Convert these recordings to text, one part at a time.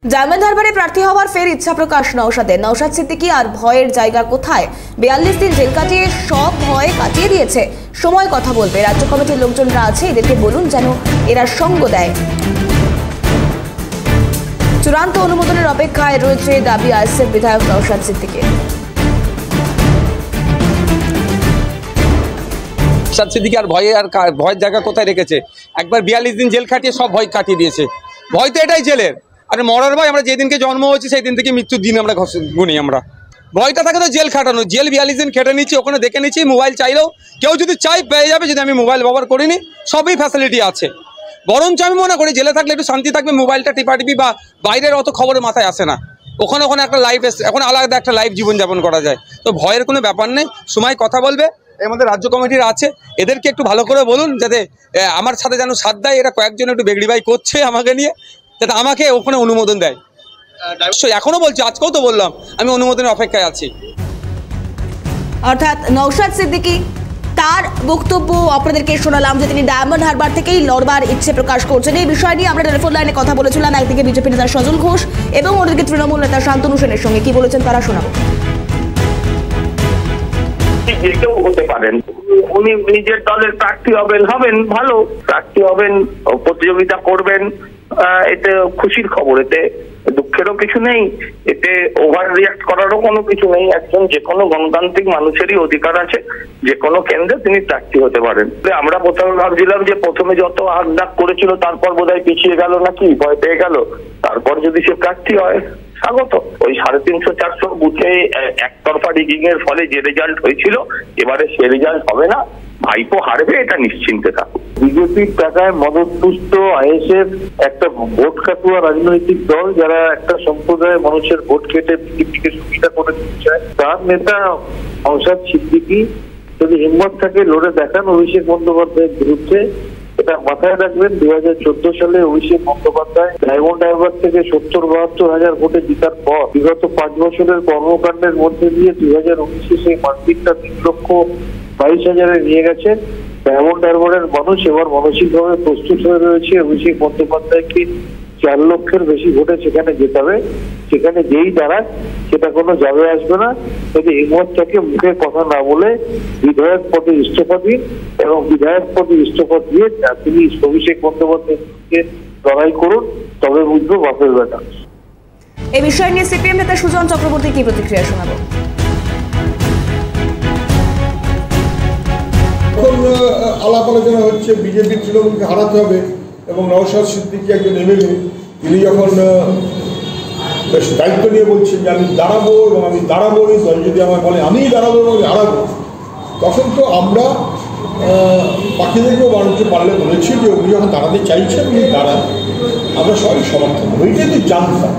Diamond হারবারে প্রার্থী হওয়ার ফের ইচ্ছা প্রকাশ নওশাদের। নওশাদ সিদ্দিকী আর ভয়ের জায়গা কোথায়? 42 দিন জেল কাটিয়ে সব ভয় কাটিয়ে দিয়েছে। সময় কথা বলবে। রাজ্য কমিটির লোকজনরা আছে, এদেরকে বলুন যেন এরা সঙ্গ দেয়। চূড়ান্ত অনুমোদনের অপেক্ষায় রয়েছে দাবি আইএসএফ বিধায়ক নওশাদ সিদ্দিকীর। নওশাদ সিদ্দিকী আর ভয়ের জায়গা কোথায় রেখেছে? একবার 42 দিন জেল খাটিয়ে সব ভয় কাটিয়ে দিয়েছে। ভয় তো এটাই জেলের। আর মরার ভয় আমরা যেদিনকে জন্ম হয়েছি সেই দিন থেকে মৃত্যুর দিন আমরা গুনি। আমরা ভয়টা থাকে তো জেল খাটানো। জেল 42 দিন খেটে নিচ্ছি, ওখানে দেখে নিচ্ছি। মোবাইল চাইলেও কেউ যদি চাই পেয়ে যাবে, যদি আমি মোবাইল ব্যবহার করিনি সবই ফ্যাসিলিটি আছে। বরঞ্চ আমি মনে করি জেলে থাকলে একটু শান্তি থাকবে, মোবাইলটা টিপাটিপি বা বাইরের অত খবরের মাথায় আসে না। ওখানে একটা লাইফ এখন আলাদা একটা লাইফ জীবনযাপন করা যায়। তো ভয়ের কোনো ব্যাপার নেই, সময় কথা বলবে। আমাদের রাজ্য কমিটির আছে, এদেরকে একটু ভালো করে বলুন যাতে আমার সাথে যেন সাথ দেয়। এরা কয়েকজন একটু বেগড়িবাই করছে আমাকে নিয়ে, যাতে আমাকে ওখানে অনুমোদন দেয়। এখনো বলছি, আজকেও তো বললাম আমি অনুমোদনের অপেক্ষায় আছি। অর্থাৎ নওশাদ সিদ্দিকী তার বক্তব্য আপনাদেরকে শোনালাম যে তিনি ডায়মন্ড হারবার থেকেই লড়বার ইচ্ছে প্রকাশ করছেন। এই বিষয় নিয়ে আমরা টেলিফোন লাইনে কথা বলেছিলাম একদিকে বিজেপি নেতা সজল ঘোষ এবং অন্যদিকে তৃণমূল নেতা শান্তনু সেনের সঙ্গে। কি বলেছেন তারা শোনাবো। যে কেউ হতে পারেন, উনি নিজের দলের প্রার্থী হবেন ভালো প্রার্থী হবেন, প্রতিযোগিতা করবেন, এতে খুশির খবর, এতে দুঃখেরও কিছু নেই, এতে ওভার রিয়াক্ট করারও কোনো কিছু নেই। একজন যে কোনো গণতান্ত্রিক মানুষেরই অধিকার আছে যে কোনো কেন্দ্রে তিনি প্রার্থী হতে পারেন। আমরা প্রথমে ভাবছিলাম যে প্রথমে যত আগ ডাক করেছিল তারপর বোধহয় পিছিয়ে গেল নাকি, ভয় পেয়ে গেল। তারপর যদি সে প্রার্থী হয় স্বাগত। ওই 350-400 বুথে একতরফা রিগিং এর ফলে যে রেজাল্ট হয়েছিল, এবারে সে রেজাল্ট হবে না, ভাইপো হারবে, এটা নিশ্চিন্তে থাকুক। বিজেপির টাকায় মদতপুষ্ট আইএসএফ একটা ভোট কাটুয়া রাজনৈতিক দল, যারা একটা সম্প্রদায়ের মানুষের ভোট কেটে বিজেপিকে সুবিধা করে দিতে চায়। তার নেতা নওশাদ সিদ্দিকী যদি হিম্মত থাকে লড়ে দেখান অভিষেক বন্দ্যোপাধ্যায়ের বিরুদ্ধে। এটা মাথায় রাখবেন, 2014 সালে অভিষেক বন্দ্যোপাধ্যায় ডায়মন্ড হারবার থেকে 70-72 হাজার ভোটে জিতার পর বিগত 5 বছরের কর্মকাণ্ডের মধ্যে দিয়ে 2019-এ সেই মার্কেটটা 3,22,000-এ নিয়ে গেছে। ডায়মন্ড হারবারের মানুষ এবার মানসিকভাবে প্রস্তুত হয়ে রয়েছে অভিষেক বন্দ্যোপাধ্যায়কে 4 লক্ষের বেশি ভোটে সেখানে জেতাবে। সেখানে যেই দাঁড়ায় সেটা কোনো যাবে আসবে না। যদি হিম্মত থেকে মুখে কথা না বলে বিধায়ক পদে ইস্তফা দিন এবং বিধায়ক পদে ইস্তফা দিয়ে তিনি অভিষেক বন্দ্যোপাধ্যায়কে লড়াই করুন, তবে বুঝবো বাপের বেটা। এই বিষয় নিয়ে সিপিএম নেতা সুজন চক্রবর্তী কি প্রতিক্রিয়া শোনাবো। এখন আলাপ আলোচনা হচ্ছে বিজেপি তৃণমূলকে হারাতে হবে এবং নওশাদ সিদ্দিকী একজন এমএলএ, তিনি যখন বেশ দায়িত্ব নিয়ে বলছেন যে আমি দাঁড়াবো এবং আমি দাঁড়াবোই, দল যদি আমার বলে আমি দাঁড়াবো এবং হারাবো, তখন তো আমরা পাখিদেরকেও বানাতে পারলে বলেছি যে উনি যখন দাঁড়াতে চাইছেন উনি দাঁড়ান, আমরা সবাই সমর্থন করবো। এইটাই তো জানতাম।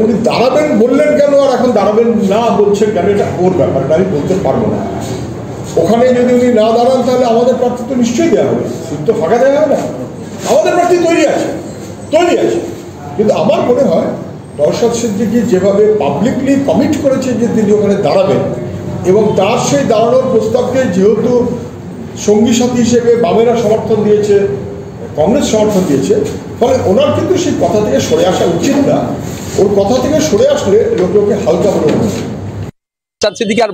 উনি দাঁড়াবেন বললেন কেন আর এখন দাঁড়াবেন না বলছেন কেন, এটা ওর ব্যাপারটা আমি বলতে পারবো না। ওখানে যদি উনি না দাঁড়ান তাহলে আমাদের প্রার্থী তো নিশ্চয়ই দেওয়া হবে, সিট তো ফাঁকা দেওয়া হবে না। আমাদের প্রার্থী তৈরি আছে। কিন্তু আমার মনে হয় নওশাদ সিদ্দিকী যেভাবে পাবলিকলি কমিট করেছে যে তিনি ওখানে দাঁড়াবেন এবং তার সেই দাঁড়ানোর প্রস্তাবকে যেহেতু সঙ্গী সাথী হিসেবে বামেরা সমর্থন দিয়েছে, কংগ্রেস সমর্থন দিয়েছে, ফলে ওনার কিন্তু সেই কথা থেকে সরে আসা উচিত না। ওর কথা থেকে সরে আসলে লোকে হালকা মনে হয়। নওশাদ সিদ্দিকী আর